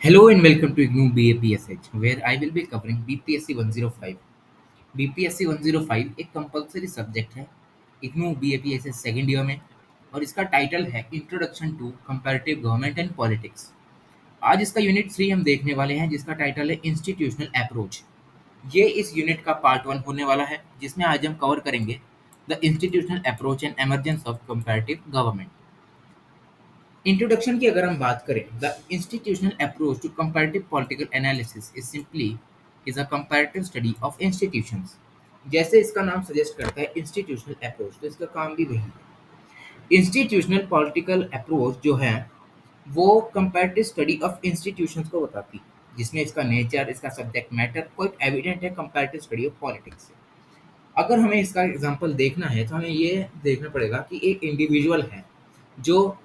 Hello and welcome to IGNOU BAPSH, where I will be covering BPSC 105. BPSC 105 एक compulsory subject है IGNOU BAPSH second year में और इसका title है introduction to comparative government and politics. आज इसका unit 3 हम देखने वाले हैं जिसका टाइटल है इंस्टीट्यूशनल अप्रोच। ये इस यूनिट का पार्ट 1 होने वाला है जिसमें आज हम कवर करेंगे the institutional approach and emergence of comparative government. Introduction की अगर हम बात करें, the institutional approach to comparative political analysis is a comparative study of institutions. जैसे इसका नाम सजेस्ट करता है इंस्टीट्यूशनल अप्रोच, तो इसका काम भी वही है। इंस्टीट्यूशनल पॉलिटिकल अप्रोच जो है वो कंपैरेटिव स्टडी ऑफ इंस्टीट्यूशंस को बताती है, जिसमें इसका नेचर, इसका सब्जेक्ट मैटर क्वाइट एविडेंट है कंपैरेटिव स्टडी ऑफ पॉलिटिक्स से। अगर हमें इसका एग्जांपल देखना है तो हमें ये देखना पड़ेगा कि एक इंडिविजुअल है जो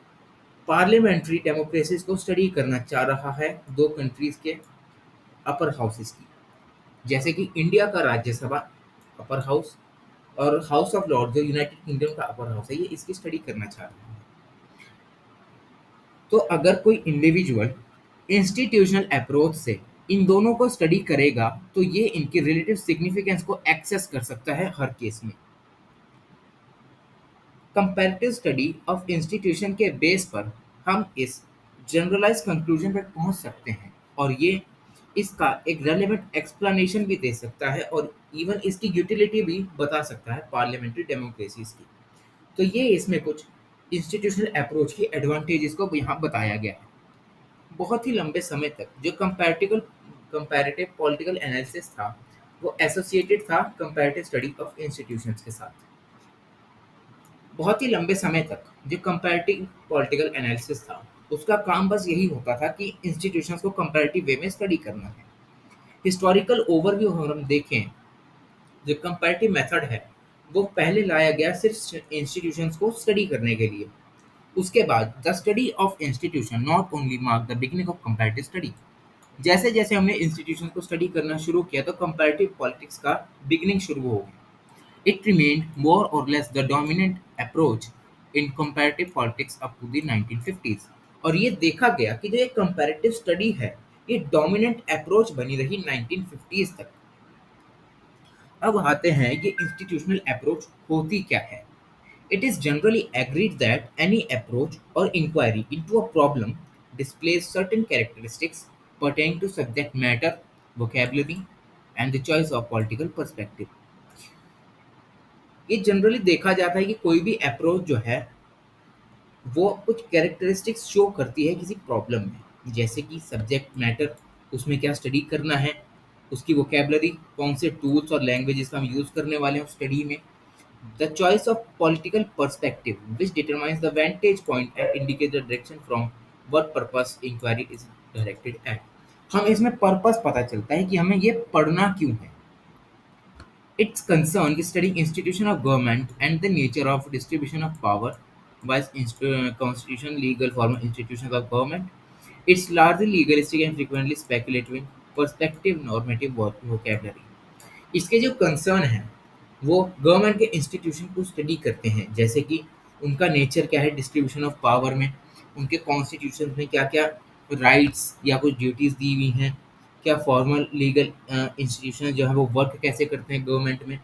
पार्लियामेंट्री डेमोक्रेसीज को स्टडी करना चाह रहा है दो कंट्रीज के अपर हाउसेस की, जैसे कि इंडिया का राज्यसभा अपर हाउस और हाउस ऑफ लॉर्ड जो यूनाइटेड किंगडम का अपर हाउस है, ये इसकी स्टडी करना चाह रहा है। तो अगर कोई इंडिविजुअल इंस्टीट्यूशनल अप्रोच से इन दोनों को स्टडी करेगा तो ये इनकी रिलेटिव सिग्निफिकेंस को एक्सेस कर सकता है हर केस में। कंपैरेटिव स्टडी ऑफ इंस्टीट्यूशन के बेस पर हम इस जनरलाइज कंक्लूजन पर पहुंच सकते हैं और ये इसका एक रेलेवेंट एक्सप्लेनेशन भी दे सकता है और इवन इसकी यूटिलिटी भी बता सकता है पार्लियामेंट्री डेमोक्रेसीज की। तो ये इसमें कुछ इंस्टीट्यूशनल अप्रोच की एडवांटेजेस को यहाँ बताया गया है। बहुत ही लंबे समय तक जो कंपैरेटिव पॉलिटिकल एनालिसिस था वो एसोसिएटेड था कंपैरेटिव स्टडी ऑफ इंस्टीट्यूशंस के साथ। बहुत ही लंबे समय तक जो कंपैरेटिव पॉलिटिकल एनालिसिस था उसका काम बस यही होता था कि इंस्टीट्यूशंस को कंपैरेटिव वे में स्टडी करना है। हिस्टोरिकल ओवरव्यू हम देखें, जो कंपैरेटिव मेथड है वो पहले लाया गया सिर्फ इंस्टीट्यूशंस को स्टडी करने के लिए। उसके बाद the study of institution not only mark the beginning of comparative study. जैसे जैसे हमने इंस्टीट्यूशन को स्टडी करना शुरू किया तो कंपैरेटिव पॉलिटिक्स का बिगिनिंग शुरू हो गया। It remained more or less the dominant approach in comparative politics up to the 1950s। और ये देखा गया कि जो ये कंपैरेटिव स्टडी है ये डोमिनेंट अप्रोच बनी रही 1950s तक। अब आते हैं ये इंस्टीट्यूशनल अप्रोच होती क्या है। It is generally agreed that any approach और inquiry into a problem displays certain characteristics pertaining to subject matter, vocabulary, and the choice of political perspective। ये जनरली देखा जाता है कि कोई भी अप्रोच जो है वो कुछ कैरेक्टरिस्टिक्स शो करती है किसी प्रॉब्लम में, जैसे कि सब्जेक्ट मैटर, उसमें क्या स्टडी करना है, उसकी वोकेबलरी, कौन से टूल्स और लैंग्वेजेस का हम यूज़ करने वाले हैं स्टडी में, the choice of political perspective which determines the vantage point and indicate the direction from what purpose inquiry is directed at. हम इसमें पर्पस पता चलता है कि हमें ये पढ़ना क्यों है। Its concern with studying institution of government and the nature of distribution of power, vice constitution, legal formal institutions of government. It's largely legalistic and frequently speculative in perspective normative vocabulary। इसके जो concern है वो government के institution को study करते हैं, जैसे कि उनका नेचर क्या है डिस्ट्रीब्यूशन ऑफ पावर में, उनके कॉन्स्टिट्यूशन में क्या क्या राइट्स या कुछ ड्यूटीज़ दी हुई हैं, क्या फॉर्मल लीगल इंस्टीट्यूशन जो है वो वर्क कैसे करते हैं गवर्नमेंट में,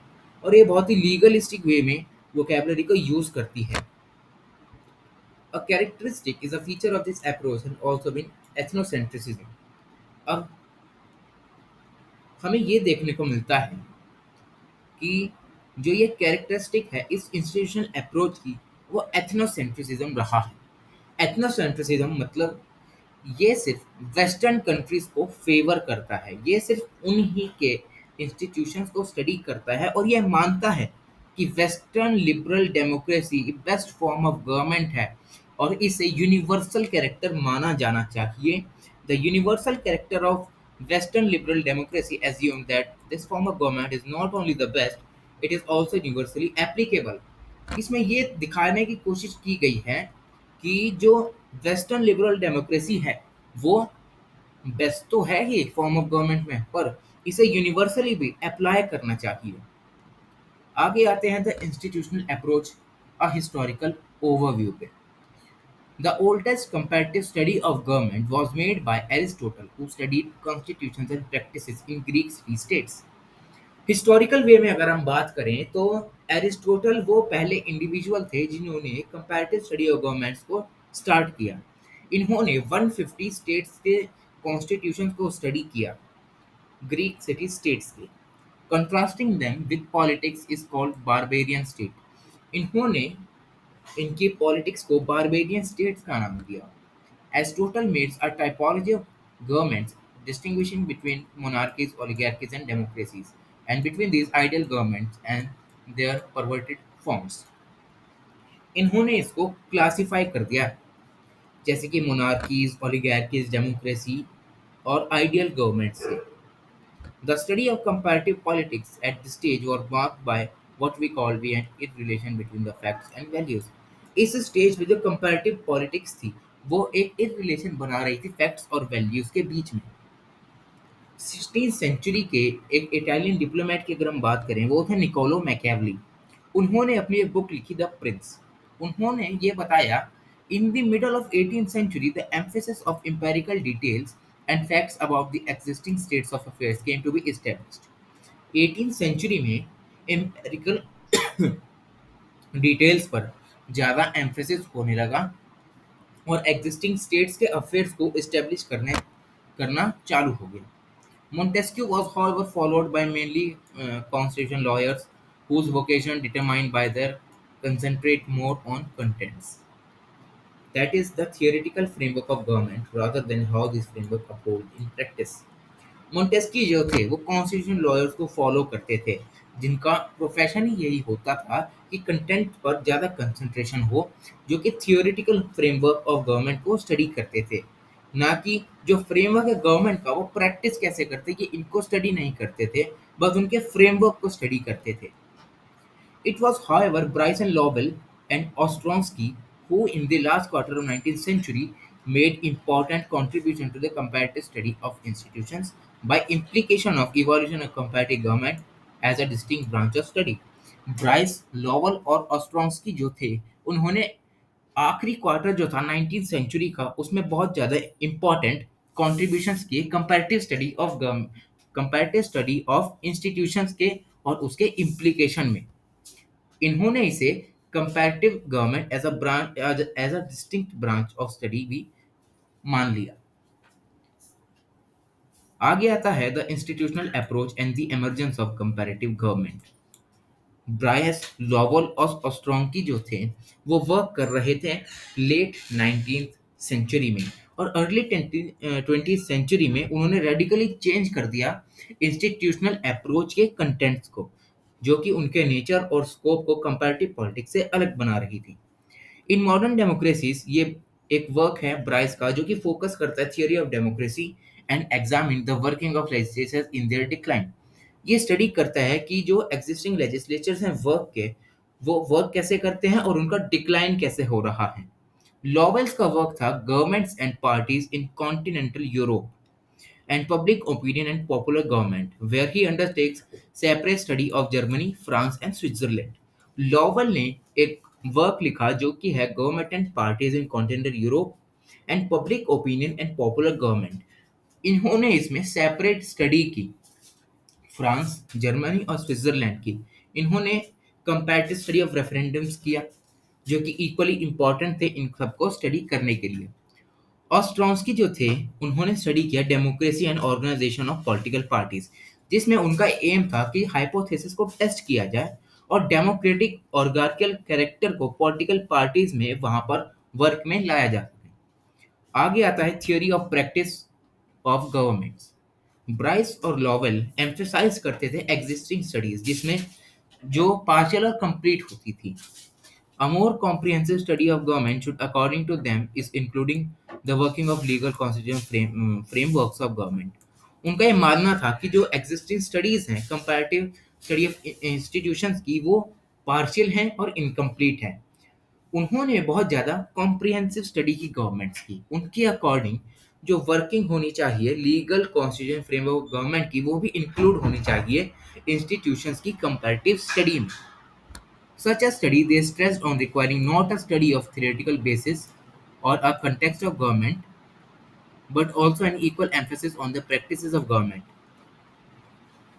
और ये बहुत ही लीगलिस्टिक वे में वोकेबलरी को यूज़ करती है। A characteristic is a feature of this approach and also been ethnocentrism. अब हमें ये देखने को मिलता है कि जो ये कैरेक्टरिस्टिक है इस इंस्टीट्यूशनल अप्रोच की वो एथनोसेंट्रिसिज्म रहा है। एथनोसेंट्रिसिज्म मतलब ये सिर्फ वेस्टर्न कंट्रीज को फेवर करता है, ये सिर्फ उन्हीं के इंस्टीट्यूशंस को स्टडी करता है और ये मानता है कि western liberal democracy best form of government है और इसे यूनिवर्सल कैरेक्टर माना जाना चाहिए। The universal character of western liberal democracy assume that this form of government is not only the best, it is also universally applicable। इसमें ये दिखाने की कोशिश की गई है कि जो वेस्टर्न लिबरल डेमोक्रेसी है वो बेस्ट तो है ही फॉर्म ऑफ गवर्नमेंट में, पर इसे यूनिवर्सली भी अप्लाई करना चाहिए। आगे आते हैं the institutional approach a historical overview पे। The oldest comparative study of government was made by Aristotle, who studied constitutions and practices in Greek city states. Historical way में अगर हम बात करें तो एरिस्टोटल वो पहले इंडिविजुअल थे जिन्होंने कंपैरेटिव स्टडी ऑफ गवर्नमेंट्स को स्टार्ट किया। इन्होंने 150 स्टेट्स के कॉन्स्टिट्यूशन को स्टडी किया, ग्रीक सिटी स्टेट्स के। Contrasting them with politics is called barbarian state. इन्होंने इनकी पॉलिटिक्स को बारबेरियन स्टेट्स का नाम दिया। Aristotle made a typology of governments, distinguishing between monarchies, oligarchies, and democracies, and between these ideal governments and their perverted forms. इन्होंने इसको classify कर दिया, जैसे कि मोनार्कीज, ओलिगार्कीज, डेमोक्रेसी और आइडियल गवर्नमेंट से। The study of comparative politics at this stage was marked by what we call the interrelation between the facts and values. इस stage में जो कंपैरेटिव पॉलिटिक्स थी वो एक रिलेशन बना रही थी फैक्ट्स और वैल्यूज के बीच में। 16th सेंचुरी के एक इटालियन डिप्लोमेट की अगर हम बात करें वो थे निकोलो मैकियावेली। उन्होंने अपनी एक बुक लिखी द प्रिंस। उन्होंने ये बताया, in the middle of 18th century the emphasis of empirical details and facts about the existing states of affairs came to be established. 18th century में एम्पेरिकल डिटेल्स पर ज़्यादा एम्फेसिस होने लगा और एग्जिस्टिंग स्टेट्स के अफेयर्स को establish करना चालू हो गया। Montesquieu was, however, followed by mainly constitutional lawyers whose vocation determined by their concentrate more on contents. That is the theoretical framework of government rather than how this framework uphold in practice. Montesquieu जो थे वो constitution lawyers को follow करते थे, जिनका profession ही यही होता था कि कंटेंट पर ज़्यादा कंसंट्रेशन हो, जो कि थियोरेटिकल फ्रेमवर्क ऑफ गवर्नमेंट को स्टडी करते थे, ना कि जो फ्रेमवर्क है गवर्नमेंट का वो प्रैक्टिस कैसे करते कि इनको स्टडी नहीं करते थे, बस उनके फ्रेमवर्क को स्टडी करते थे। It was, however, Bryson Lowell and Ostrowski who, in the last quarter of 19th century, made important contribution to the comparative study of institutions by implication of evolution of comparative government as a distinct branch of study. Bryce Lowell और Ostrogorski जो थे उन्होंने आखिरी quarter जो था 19th century का उसमें बहुत ज़्यादा इम्पोर्टेंट कॉन्ट्रीब्यूशंस किए कंपैरेटिव स्टडी ऑफ इंस्टीट्यूशंस के और उसके इम्प्लीकेशन में। इन्होंने इसे comparative government as a distinct branch of study भी मान लिया। आगे आता है the institutional approach and the emergence of comparative government. Bryce Lowell और ऑस्ट्रोंकी जो थे वो वर्क कर रहे थे लेट 19th सेंचुरी में, और अर्ली 20th सेंचुरी में उन्होंने रेडिकली चेंज कर दिया इंस्टीट्यूशनल अप्रोच के कंटेंट्स को, जो कि उनके नेचर और स्कोप को कंपैरेटिव पॉलिटिक्स से अलग बना रही थी। इन मॉडर्न डेमोक्रेसीज ये एक वर्क है ब्राइस का जो कि फोकस करता है theory of democracy and examine the working of legislatures in their decline. ये स्टडी करता है कि जो एग्जिस्टिंग लेजिस्लेचर्स हैं वर्क के, वो वर्क कैसे करते हैं और उनका डिक्लाइन कैसे हो रहा है। लॉवेल्स का वर्क था governments and parties in continental Europe and public opinion and popular government, where he undertakes separate study of Germany, France and Switzerland. लॉवल ने एक वर्क लिखा जो कि है government and parties in continental Europe and public opinion and popular government. इन्होंने इसमें separate study की France, Germany और स्विट्जरलैंड की। इन्होंने कंपैरेटिव स्टडी ऑफ रेफरेंडम्स किया जो कि इक्वली इम्पॉर्टेंट थे इन सबको स्टडी करने के लिए। ऑस्ट्रोंस्की जो थे उन्होंने स्टडी किया democracy and organisation of political parties, जिसमें उनका एम था कि हाइपोथेसिस को टेस्ट किया जाए और डेमोक्रेटिक ऑर्गार्कियल कैरेक्टर को पॉलिटिकल पार्टीज में वहां पर वर्क में लाया जा सके। आगे आता है theory of practice of governments. Bryce और लॉवेल एम्फेसाइज करते थे एग्जिस्टिंग स्टडीज जिसमें जो पार्शियल और कंप्लीट होती थी। A more comprehensive study of government should, according to them, is including the working of legal constitutional frameworks of government. उनका ये मानना था कि जो एग्जिस्टिंग स्टडीज हैं कंपैरेटिव स्टडी ऑफ इंस्टीट्यूशंस की वो पार्शियल हैं और इनकम्प्लीट हैं। उन्होंने बहुत ज़्यादा कॉम्प्रिहेंसिव स्टडी की गवर्नमेंट्स की। उनके अकॉर्डिंग जो वर्किंग होनी चाहिए लीगल कॉन्स्टिट्यूशन फ्रेमवर्क गवर्नमेंट की वो भी इंक्लूड होनी चाहिए इंस्टीट्यूशंस की कंपैरेटिव स्टडी में। Such a study they stressed on requiring not a study of theoretical basis or a context of government, but also an equal emphasis on the practices of government.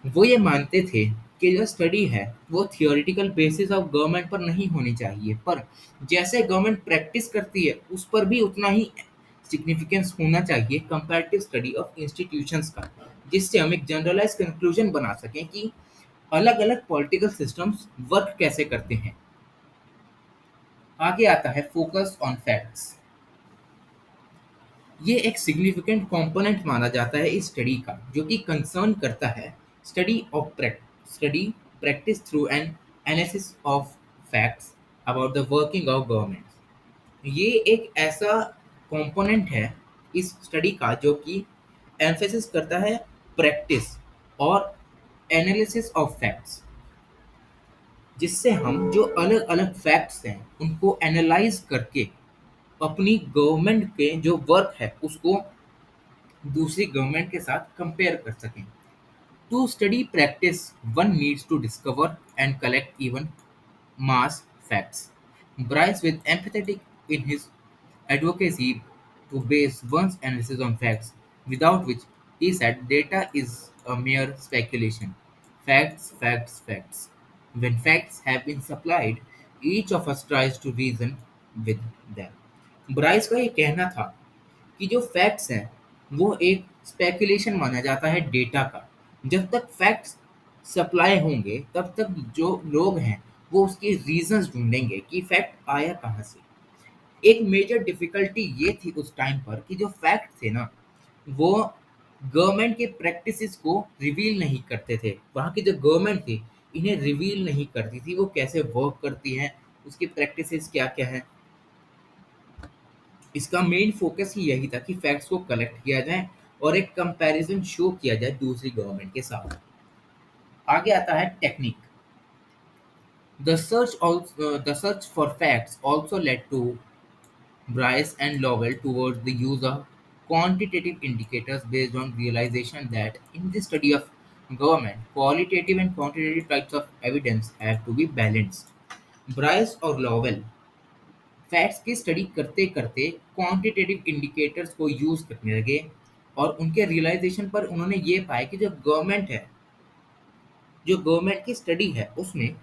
वो ये मानते थे कि जो study है वो theoretical basis of government पर नहीं होनी चाहिए, पर जैसे गवर्नमेंट प्रैक्टिस करती है उस पर भी उतना ही सिग्निफिकेंस होना चाहिए कंपैरेटिव स्टडी ऑफ इंस्टीट्यूशंस का, जिससे हम एक जनरलाइज कंक्लूजन बना सकें कि अलग अलग पॉलिटिकल सिस्टम्स वर्क कैसे करते हैं। आगे आता है फोकस ऑन फैक्ट्स। ये एक सिग्निफिकेंट कंपोनेंट माना जाता है इस स्टडी का, जो कि कंसर्न करता है study practice through an analysis of facts about the working of government. ये एक ऐसा कंपोनेंट है इस स्टडी का जो कि एम्फेसिस करता है प्रैक्टिस और एनालिसिस ऑफ फैक्ट्स, जिससे हम जो अलग अलग फैक्ट्स हैं उनको एनालाइज करके अपनी गवर्नमेंट के जो वर्क है उसको दूसरी गवर्नमेंट के साथ कंपेयर कर सकें। To study practice one needs to discover and collect even mass facts. Bryce was empathetic in his advocacy to base one's analysis on facts, without which, he said, data is a mere speculation. Facts, facts, facts. When facts have been supplied, each of us tries to reason with them. Bryce का ये कहना था कि जो facts हैं वो एक speculation माना जाता है डेटा का। जब तक फैक्ट्स सप्लाई होंगे तब तक जो लोग हैं वो उसके रीजंस ढूंढेंगे कि फैक्ट आया कहाँ से। एक मेजर डिफिकल्टी ये थी उस टाइम पर कि जो फैक्ट थे ना वो गवर्नमेंट के प्रैक्टिसेस को रिवील नहीं करते थे। वहाँ की जो गवर्नमेंट थी इन्हें रिवील नहीं करती थी वो कैसे वर्क करती हैं, उसकी प्रैक्टिसेस क्या क्या है। इसका मेन फोकस ही यही था कि फैक्ट्स को कलेक्ट किया जाए और एक कंपैरिजन शो किया जाए दूसरी गवर्नमेंट के साथ। आगे आता है technique. The search for facts also led to Bryce and Lowell towards the use of quantitative indicators based on realization that in the study of government, qualitative and quantitative types of evidence have to be balanced. Bryce और Lovell facts की study करते करते quantitative indicators को use करने लगे और उनके realisation पर उन्होंने ये पाया कि जो गवर्नमेंट की स्टडी है उसमें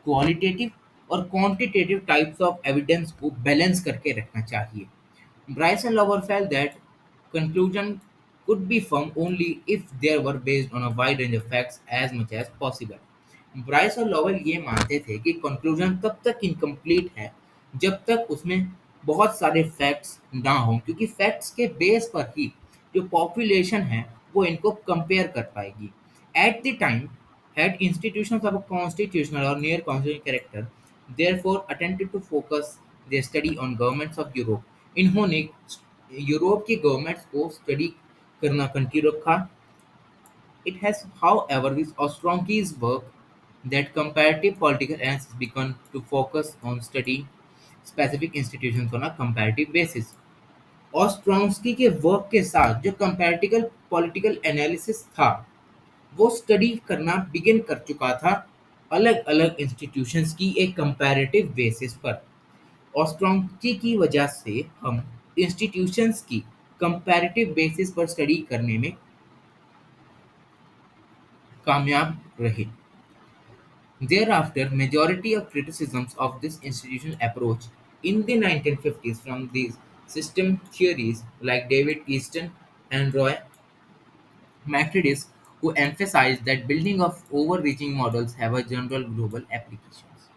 क्वालिटेटिव और क्वांटिटेटिव टाइप्स ऑफ एविडेंस को बैलेंस करके रखना चाहिए। Bryce and lover felt that conclusion could be formed only if they were based on a wide range of facts as much as possible. Bryce और Lovell ये मानते थे कि conclusion तब तक इनकम्प्लीट है जब तक उसमें बहुत सारे फैक्ट्स ना हों, क्योंकि फैक्ट्स के बेस पर ही जो पॉपुलेशन है वो इनको कंपेयर कर पाएगी। At the time had institutions of a constitutional or near constitutional character, therefore attempted to focus their study on governments of Europe. इन्होंने यूरोप की गवर्नमेंट्स को स्टडी करना कंटिन्यू रखा। It has, however, with Ostronski's work that comparative political analysis began to focus on studying specific institutions on a comparative basis. ऑस्ट्रोंस्की के work के साथ जो comparative political analysis था वो स्टडी करना बिगिन कर चुका था अलग अलग इंस्टीट्यूशंस की एक कंपैरेटिव बेसिस पर। ऑस्ट्रोंस्की की वजह से हम इंस्टीट्यूशंस की कंपैरेटिव बेसिस पर स्टडी करने में कामयाब रहे। Thereafter, majority of criticisms of this institutional approach in the 1950s from these system theories like David Easton and Roy McCready, who emphasized that building of overreaching models have a general global applications.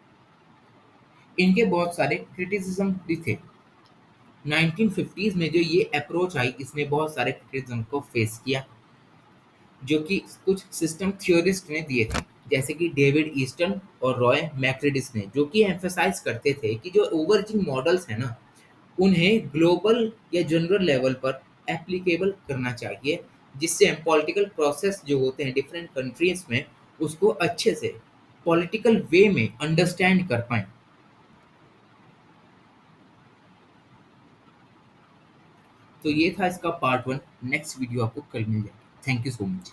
इनके बहुत सारे criticism भी थे। 1950s में जो ये approach I इसने बहुत सारे क्रिटिसिज्म को फेस किया जो कि कुछ सिस्टम थियोरिस्ट ने दिए थे, जैसे कि डेविड ईस्टन और रॉय मैक्रेडिस ने, जो कि एम्फेसाइज करते थे कि जो ओवरचिंग मॉडल्स हैं ना उन्हें ग्लोबल या जनरल लेवल पर एप्लीकेबल करना चाहिए, जिससे हम पॉलिटिकल प्रोसेस जो होते हैं डिफरेंट कंट्रीज में उसको अच्छे से पॉलिटिकल वे में अंडरस्टैंड कर पाएं। तो ये था इसका पार्ट वन। नेक्स्ट वीडियो आपको कल मिल जाएगी। Thank you so much.